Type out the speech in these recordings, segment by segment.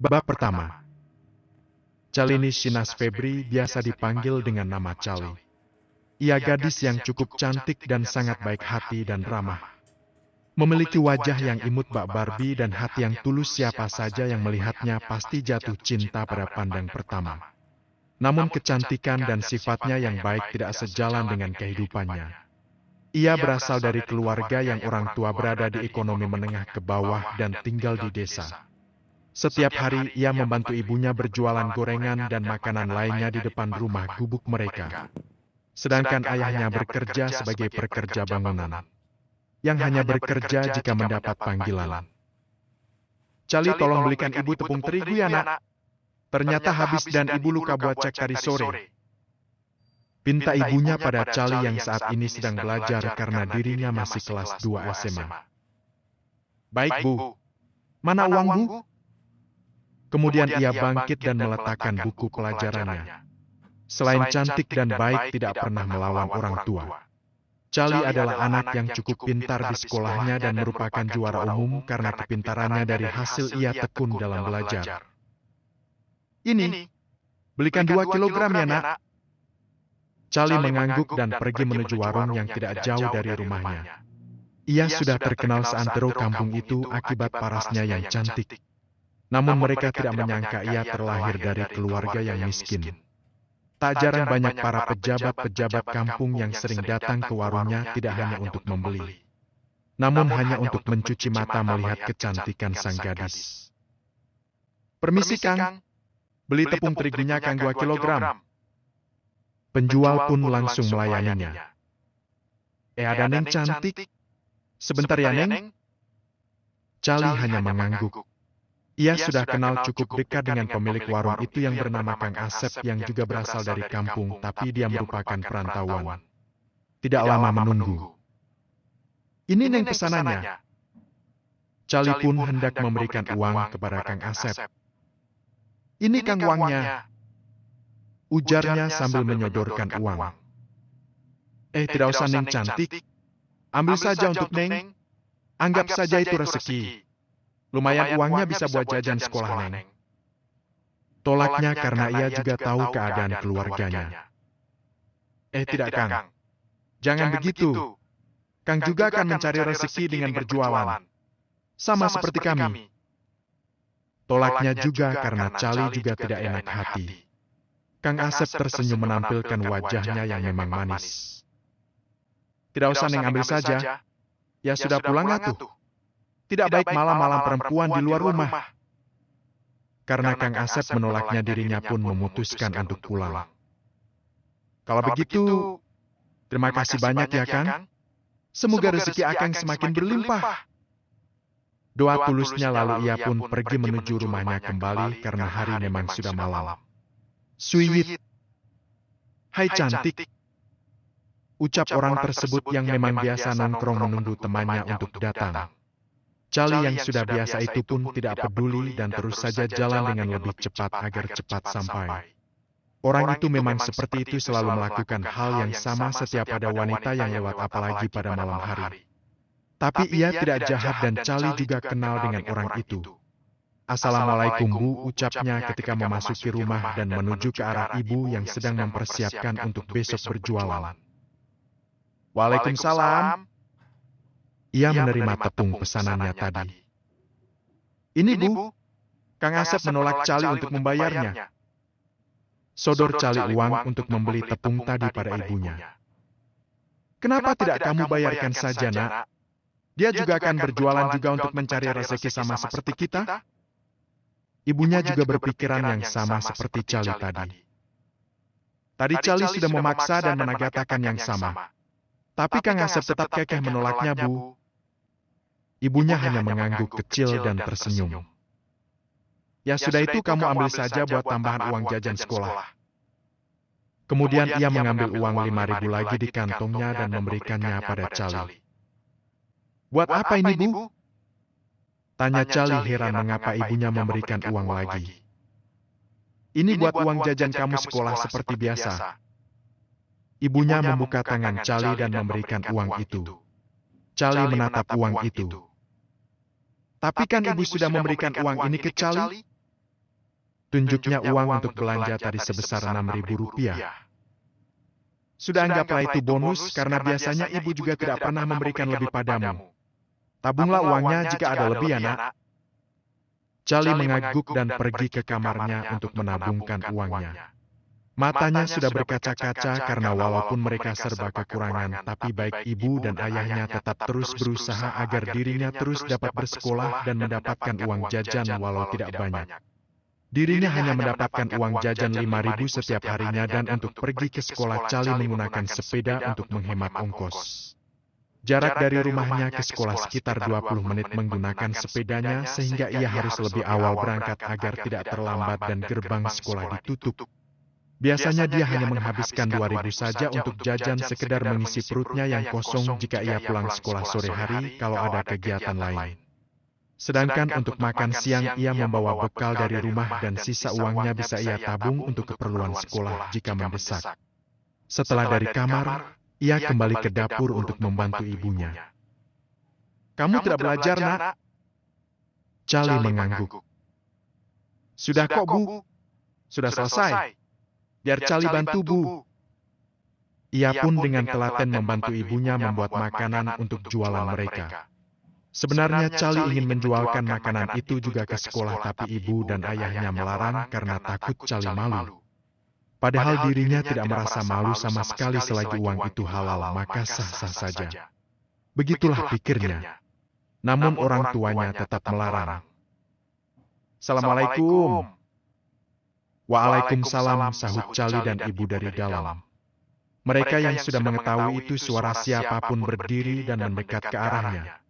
Bab pertama. Calini Shinas Febri biasa dipanggil dengan nama Cali. Ia gadis yang cukup cantik dan sangat baik hati dan ramah. Memiliki wajah yang imut bak Barbie dan hati yang tulus, siapa saja yang melihatnya pasti jatuh cinta pada pandang pertama. Namun kecantikan dan sifatnya yang baik tidak sejalan dengan kehidupannya. Ia berasal dari keluarga yang orang tua berada di ekonomi menengah ke bawah dan tinggal di desa. Setiap hari ia membantu ibunya berjualan gorengan dan makanan lainnya di depan rumah gubuk mereka. Sedangkan ayahnya bekerja sebagai pekerja bangunan, yang hanya bekerja jika mendapat panggilan. "Cali, tolong belikan ibu tepung terigu ya nak. Ternyata habis dan ibu luka buat cek tadi sore." Pinta ibunya pada Cali yang saat ini sedang belajar karena dirinya masih kelas 2 SMA. "Baik bu. Mana uang bu?" Kemudian ia bangkit dan meletakkan buku pelajarannya. Selain cantik dan baik, tidak pernah melawan orang tua. Cali adalah anak yang cukup pintar di sekolahnya dan merupakan juara umum karena kepintarannya dari hasil ia tekun dalam belajar. "Ini, belikan 2 kilogram ya nak." Cali mengangguk dan pergi menuju warung yang tidak jauh dari rumahnya. Ia sudah terkenal seantero kampung itu akibat parasnya yang cantik. Namun mereka tidak menyangka ia terlahir dari keluarga yang miskin. Tak jarang banyak para pejabat-pejabat kampung yang sering datang ke warungnya tidak hanya untuk membeli, namun hanya untuk mencuci mata melihat kecantikan sang gadis. "Permisi Kang, beli tepung terigunya Kang 2 kilogram. Penjual pun langsung melayaninya. Ada Neng cantik. Sebentar ya Neng." Cali hanya mengangguk. Ia sudah kenal cukup dekat dengan pemilik warung itu yang bernama Kang Asep yang juga berasal dari kampung, tapi dia merupakan perantauan. Tidak lama menunggu. "Ini Neng pesanannya." Cali pun hendak memberikan uang kepada Kang Asep. "Ini Kang uangnya," ujarnya sambil menyodorkan uang. Tidak usah Neng cantik. Ambil saja untuk Neng. Anggap saja itu rezeki. Lumayan uangnya bisa buat jajan sekolah Neng. Tolaknya karena ia juga tahu keadaan keluarganya. Tidak Kang. Jangan begitu. Kang juga akan mencari rezeki dengan berjualan. Sama seperti kami. Tolaknya juga karena Cali juga tidak enak hati. Kang Asep tersenyum menampilkan wajahnya yang memang manis. "Tidak usah Neng, ambil saja. Ya sudah pulang atuh. Tidak baik malam-malam perempuan di luar rumah." Karena Kang Asep menolaknya, dirinya pun memutuskan untuk pulang. "Kalau begitu, terima kasih banyak ya Kang. Semoga rezeki Akang semakin berlimpah." Doa tulusnya, lalu ia pun pergi menuju rumahnya kembali karena hari memang sudah malam. "Suiwit, hai cantik," ucap orang tersebut yang memang biasa nongkrong menunggu temannya untuk datang. Cali yang sudah biasa itu pun tidak peduli dan terus saja jalan dengan lebih cepat agar cepat sampai. Orang itu memang seperti itu, selalu melakukan hal yang sama setiap ada wanita yang lewat, apalagi pada malam hari. Tapi ia tidak jahat dan Cali juga kenal dengan orang itu. "Assalamualaikum Bu," ucapnya ketika memasuki rumah dan menuju ke arah ibu yang sedang mempersiapkan untuk besok berjualan. "Waalaikumsalam." Ia menerima tepung pesanannya tadi. "Ini Bu, Kang Asep menolak Cali untuk membayarnya." Sodor Cali uang untuk membeli tepung tadi pada ibunya. "Kenapa tidak kamu bayarkan saja nak? Dia juga akan berjualan juga untuk mencari rezeki sama seperti kita." Ibunya juga berpikiran yang sama seperti Cali tadi. Tadi Cali sudah memaksa dan menagatakan yang sama. Tapi Kang Asep tetap kekeh menolaknya Bu. Ibunya hanya mengangguk kecil dan tersenyum. "Ya sudah, itu kamu ambil saja buat tambahan uang jajan sekolah." Kemudian ia mengambil uang 5.000 lagi di kantongnya dan memberikannya pada Cali. "Buat apa ini Bu?" tanya Cali heran mengapa ibunya memberikan uang lagi. "Ini buat uang jajan kamu sekolah seperti biasa." Ibunya membuka tangan Cali dan memberikan uang itu. Cali menatap uang itu. "Tapi kan ibu sudah memberikan uang ini ke Cali?" Tunjuknya uang untuk belanja tadi sebesar Rp6.000. Sudah anggaplah itu bonus karena biasanya ibu juga tidak pernah memberikan lebih padamu. Tabunglah uangnya jika ada lebih, anak. Charlie mengangguk dan pergi ke kamarnya untuk menabungkan uangnya. Matanya sudah berkaca-kaca karena walaupun mereka serba kekurangan, tapi baik ibu dan ayahnya tetap terus berusaha agar dirinya terus dapat bersekolah dan mendapatkan uang jajan walau tidak banyak. Dirinya hanya mendapatkan uang jajan Rp5.000 setiap harinya dan untuk pergi ke sekolah Charlie menggunakan sepeda untuk menghemat ongkos. Jarak dari rumahnya ke sekolah sekitar 20 menit menggunakan sepedanya sehingga ia harus lebih awal berangkat agar tidak terlambat dan gerbang sekolah ditutup. Biasanya dia hanya menghabiskan Rp2.000 saja untuk jajan sekedar mengisi perutnya yang kosong jika ia pulang sekolah sore hari kalau ada kegiatan lain. Sedangkan untuk makan siang ia membawa bekal dari rumah dan sisa uangnya bisa ia tabung untuk keperluan sekolah jika mendesak. Setelah dari kamar, ia kembali ke dapur untuk membantu ibunya. "Kamu tidak belajar, nak?" Charlie mengangguk. "Sudah kok, Bu. Sudah selesai. Biar Charlie bantu, Bu." Ia pun dengan telaten membantu ibunya membuat makanan untuk jualan mereka. Sebenarnya Charlie ingin menjualkan makanan itu juga ke sekolah, tapi ibu dan ayahnya melarang karena takut Charlie malu. Padahal dirinya tidak merasa malu sama sekali selagi uang itu halal, maka sah-sah saja. Begitulah pikirnya. Namun orang tuanya tetap melarang. "Assalamualaikum." "Waalaikumsalam," sahut Charlie dan ibu dari dalam. Mereka yang sudah mengetahui itu suara siapapun berdiri dan mendekat ke arahnya.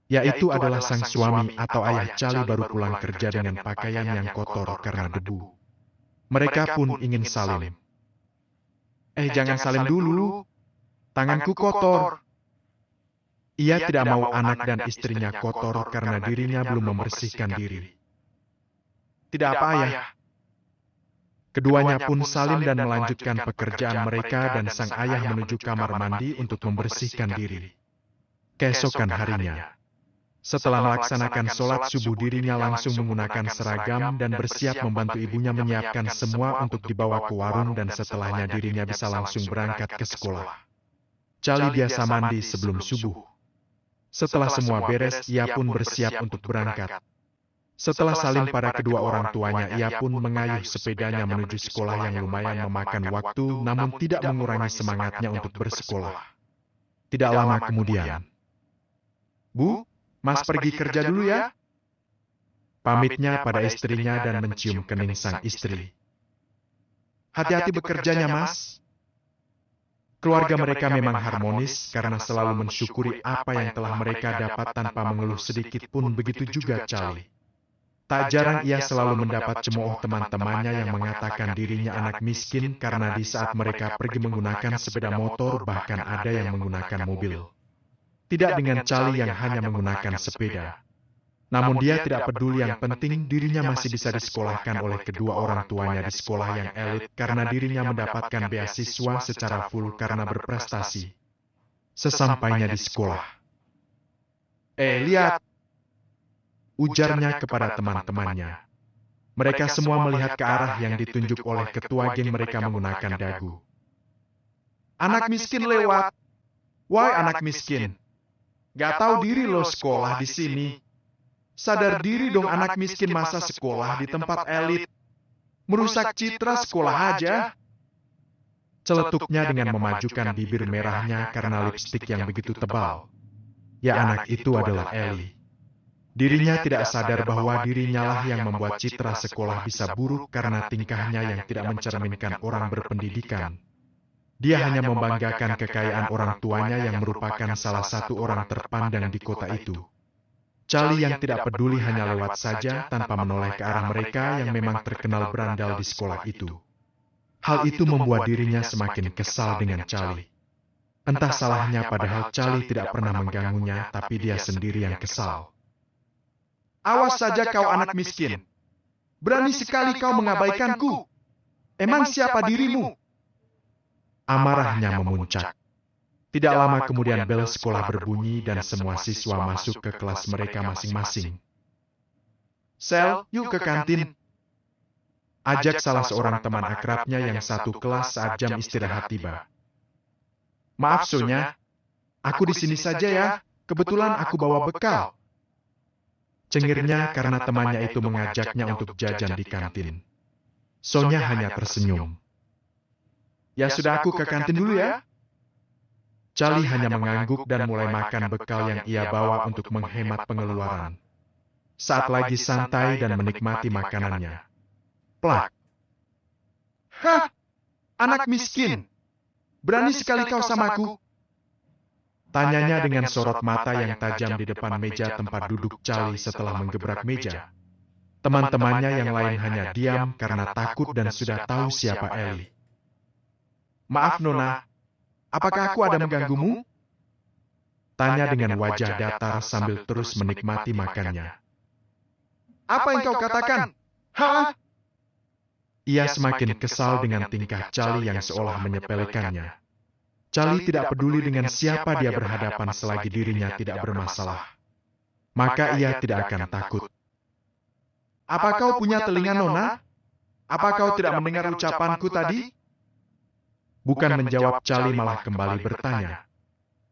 Yaitu adalah sang suami atau ayah Charlie baru pulang kerja dengan pakaian yang kotor karena debu. Mereka pun ingin salim. Jangan salim dulu. Tanganku kotor." Ia tidak mau anak dan istrinya kotor karena dirinya belum membersihkan diri. "Tidak apa, Ayah." Keduanya pun salim dan melanjutkan pekerjaan mereka dan sang ayah menuju kamar mandi untuk membersihkan diri. Keesokan harinya, setelah melaksanakan sholat subuh, dirinya langsung menggunakan seragam dan bersiap membantu ibunya menyiapkan semua untuk dibawa ke warung dan setelahnya dirinya bisa langsung berangkat ke sekolah. Charlie biasa mandi sebelum subuh. Setelah semua beres, ia pun bersiap untuk berangkat. Setelah salim pada kedua orang tuanya, ia pun mengayuh sepedanya menuju sekolah yang lumayan memakan waktu namun tidak mengurangi semangatnya untuk bersekolah. Tidak lama kemudian, "Bu, Mas pergi kerja dulu ya?" Pamitnya pada istrinya dan mencium kening sang istri. "Hati-hati bekerjanya, Mas." Keluarga mereka memang harmonis karena selalu mensyukuri apa yang telah mereka dapat tanpa mengeluh sedikit pun. Begitu juga Charlie. Tak jarang ia selalu mendapat cemooh teman-temannya yang mengatakan dirinya anak miskin karena di saat mereka pergi menggunakan sepeda motor bahkan ada yang menggunakan mobil. Tidak dengan Charlie yang hanya menggunakan sepeda. Namun dia tidak peduli, yang penting dirinya masih bisa disekolahkan oleh kedua orang tuanya di sekolah yang elit karena dirinya mendapatkan beasiswa secara full karena berprestasi. Sesampainya di sekolah, "Lihat," ujarnya kepada teman-temannya. Mereka semua melihat ke arah yang ditunjuk oleh ketua geng mereka menggunakan dagu. "Anak miskin lewat. Wah, anak miskin. Gak tahu diri lo sekolah di sini. Sadar diri dong, anak miskin masa sekolah di tempat elit. Merusak citra sekolah aja." Celetuknya dengan memajukan bibir merahnya karena lipstik yang begitu tebal. Ya, anak itu adalah Ellie. Dirinya tidak sadar bahwa dirinya lah yang membuat citra sekolah bisa buruk karena tingkahnya yang tidak mencerminkan orang berpendidikan. Dia hanya membanggakan kekayaan orang tuanya yang merupakan salah satu orang terpandang di kota itu. Charlie yang tidak peduli hanya lewat saja tanpa menoleh ke arah mereka yang memang terkenal berandal di sekolah itu. Hal itu membuat dirinya semakin kesal dengan Charlie. Entah salahnya padahal Charlie tidak pernah mengganggunya, tapi dia sendiri yang kesal. "Awas saja kau anak miskin. Berani sekali kau mengabaikanku. Emang siapa dirimu?" Amarahnya memuncak. Tidak lama kemudian bel sekolah berbunyi dan semua siswa masuk ke kelas mereka masing-masing. "Sel, yuk ke kantin." ajak salah seorang teman akrabnya yang satu kelas saat jam istirahat tiba. "Maaf Sonya, aku di sini saja ya, kebetulan aku bawa bekal," cengirnya karena temannya itu mengajaknya untuk jajan di kantin. Sonya hanya tersenyum. "Ya sudah, aku ke kantin dulu ya." Charlie hanya mengangguk dan mulai makan bekal yang ia bawa untuk menghemat pengeluaran. Saat lagi santai dan menikmati makanannya, plak. "Hah, anak miskin! Berani sekali kau samaku?" Tanyanya dengan sorot mata yang tajam di depan meja tempat duduk Charlie setelah menggebrak meja. Teman-temannya yang lain hanya diam karena takut dan sudah tahu siapa Ellie. "Maaf Nona, apakah aku ada mengganggumu?" Tanya dengan wajah datar sambil terus menikmati makannya. "Apa yang kau katakan? Hah?" Ia semakin kesal dengan tingkah Charlie yang seolah menyepelekannya. Charlie tidak peduli dengan siapa dia berhadapan selagi dirinya tidak bermasalah. Maka ia tidak akan takut. "Apa kau punya telinga Nona? Apa kau tidak mendengar ucapanku tadi?" Bukan menjawab Charlie malah kembali bertanya.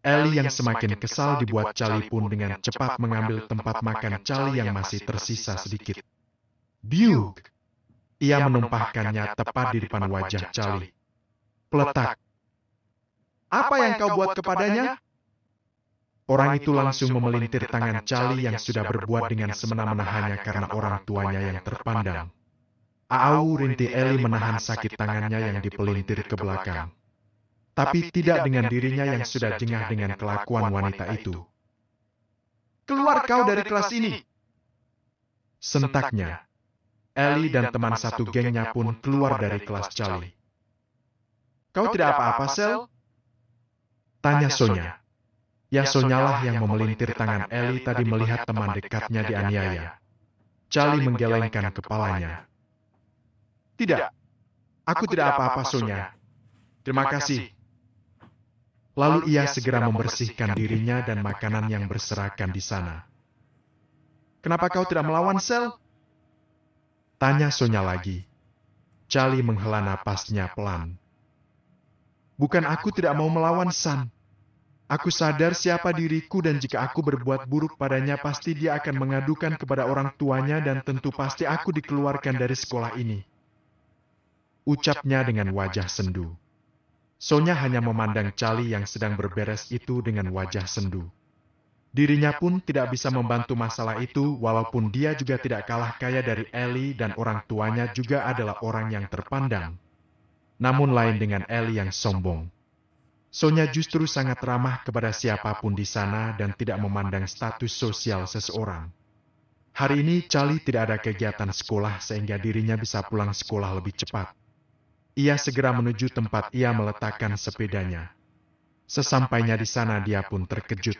Ellie yang semakin kesal dibuat Charlie pun dengan cepat mengambil tempat makan Charlie yang masih tersisa sedikit. Biuk! Ia menumpahkannya tepat di depan wajah Charlie. Peletak. "Apa yang kau buat kepadanya?" Orang itu langsung memelintir tangan Charlie yang sudah berbuat dengan semena-mena hanya karena orang tuanya yang terpandang. "Au!" rintih Ellie menahan sakit tangannya yang dipelintir ke belakang. Tapi tidak dengan dirinya yang sudah jengah dengan kelakuan wanita itu. "Keluar kau dari kelas ini!" sentaknya. Ellie dan teman satu gengnya pun keluar dari kelas Charlie. "Kau tidak apa-apa, Sel?" tanya Sonya. Ya Sonyalah yang memelintir tangan Ellie tadi melihat teman dekatnya dianiaya. Charlie menggelengkan kepalanya. "Tidak, aku tidak apa-apa Sonya. Terima kasih." Lalu ia segera membersihkan dirinya dan makanan yang berserakan di sana. "Kenapa kau tidak melawan, Sel?" tanya Sonya lagi. Charlie menghela napasnya pelan. "Bukan aku tidak mau melawan San. Aku sadar siapa diriku dan jika aku berbuat buruk padanya pasti dia akan mengadukan kepada orang tuanya dan tentu pasti aku dikeluarkan dari sekolah ini," ucapnya dengan wajah sendu. Sonya hanya memandang Charlie yang sedang berberes itu dengan wajah sendu. Dirinya pun tidak bisa membantu masalah itu walaupun dia juga tidak kalah kaya dari Ellie dan orang tuanya juga adalah orang yang terpandang. Namun lain dengan Ellie yang sombong. Sonya justru sangat ramah kepada siapapun di sana dan tidak memandang status sosial seseorang. Hari ini Charlie tidak ada kegiatan sekolah sehingga dirinya bisa pulang sekolah lebih cepat. Ia segera menuju tempat ia meletakkan sepedanya. Sesampainya di sana dia pun terkejut.